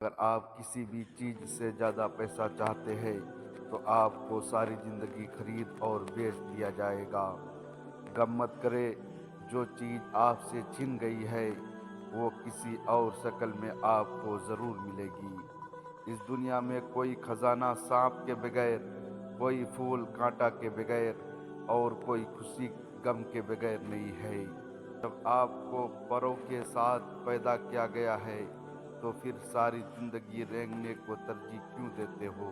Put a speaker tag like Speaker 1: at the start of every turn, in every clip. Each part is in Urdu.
Speaker 1: اگر آپ کسی بھی چیز سے زیادہ پیسہ چاہتے ہیں تو آپ کو ساری زندگی خرید اور بیچ دیا جائے گا۔ غم مت کرے، جو چیز آپ سے چھن گئی ہے وہ کسی اور شکل میں آپ کو ضرور ملے گی۔ اس دنیا میں کوئی خزانہ سانپ کے بغیر، کوئی پھول کانٹا کے بغیر اور کوئی خوشی غم کے بغیر نہیں ہے۔ جب آپ کو پروں کے ساتھ پیدا کیا گیا ہے تو پھر ساری زندگی رینگنے کو ترجیح کیوں دیتے ہو؟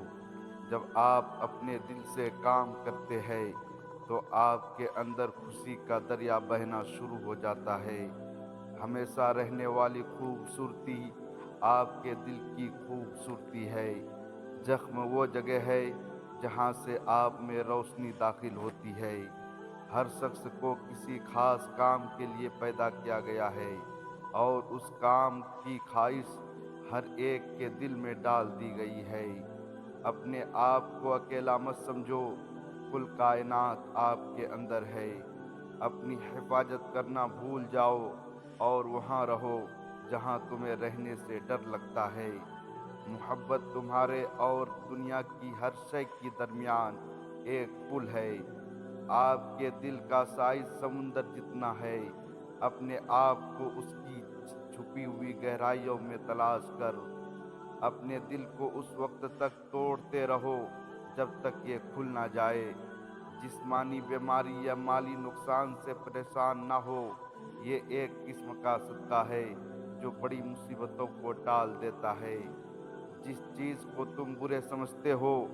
Speaker 1: جب آپ اپنے دل سے کام کرتے ہیں تو آپ کے اندر خوشی کا دریا بہنا شروع ہو جاتا ہے۔ ہمیشہ رہنے والی خوبصورتی آپ کے دل کی خوبصورتی ہے۔ زخم وہ جگہ ہے جہاں سے آپ میں روشنی داخل ہوتی ہے۔ ہر شخص کو کسی خاص کام کے لیے پیدا کیا گیا ہے اور اس کام کی خواہش ہر ایک کے دل میں ڈال دی گئی ہے۔ اپنے آپ کو اکیلا مت سمجھو، کل کائنات آپ کے اندر ہے۔ اپنی حفاظت کرنا بھول جاؤ اور وہاں رہو جہاں تمہیں رہنے سے ڈر لگتا ہے۔ محبت تمہارے اور دنیا کی ہر شے کے درمیان ایک پل ہے۔ آپ کے دل کا سائز سمندر جتنا ہے۔ اپنے آپ کو اس کی چھپی ہوئی گہرائیوں میں تلاش کر۔ اپنے دل کو اس وقت تک توڑتے رہو جب تک یہ کھل نہ جائے۔ جسمانی بیماری یا مالی نقصان سے پریشان نہ ہو، یہ ایک قسم کا صدقہ ہے جو بڑی مصیبتوں کو ٹال دیتا ہے۔ جس چیز کو تم برے سمجھتے ہو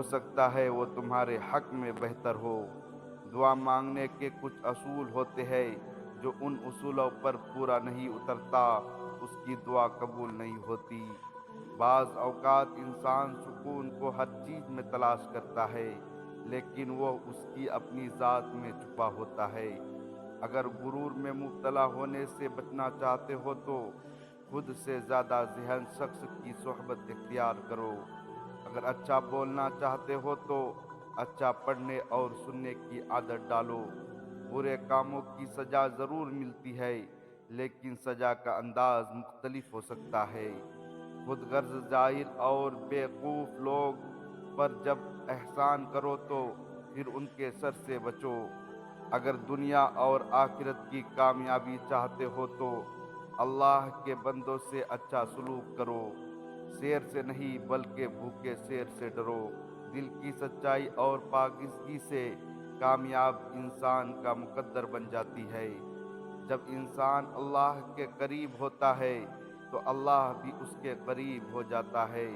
Speaker 1: سکتا ہے وہ تمہارے حق میں بہتر ہو۔ دعا مانگنے کے کچھ اصول ہوتے ہیں، جو ان اصولوں پر پورا نہیں اترتا اس کی دعا قبول نہیں ہوتی۔ بعض اوقات انسان سکون کو ہر چیز میں تلاش کرتا ہے لیکن وہ اس کی اپنی ذات میں چھپا ہوتا ہے۔ اگر غرور میں مبتلا ہونے سے بچنا چاہتے ہو تو خود سے زیادہ ذہین شخص کی صحبت اختیار کرو۔ اگر اچھا بولنا چاہتے ہو تو اچھا پڑھنے اور سننے کی عادت ڈالو۔ برے کاموں کی سزا ضرور ملتی ہے لیکن سزا کا انداز مختلف ہو سکتا ہے۔ خود غرض ظاہر اور بیوقوف لوگ پر جب احسان کرو تو پھر ان کے شر سے بچو۔ اگر دنیا اور آخرت کی کامیابی چاہتے ہو تو اللہ کے بندوں سے اچھا سلوک کرو۔ شیر سے نہیں بلکہ بھوکے شیر سے ڈرو۔ دل کی سچائی اور پاکیزگی سے کامیاب انسان کا مقدر بن جاتی ہے۔ جب انسان اللہ کے قریب ہوتا ہے تو اللہ بھی اس کے قریب ہو جاتا ہے۔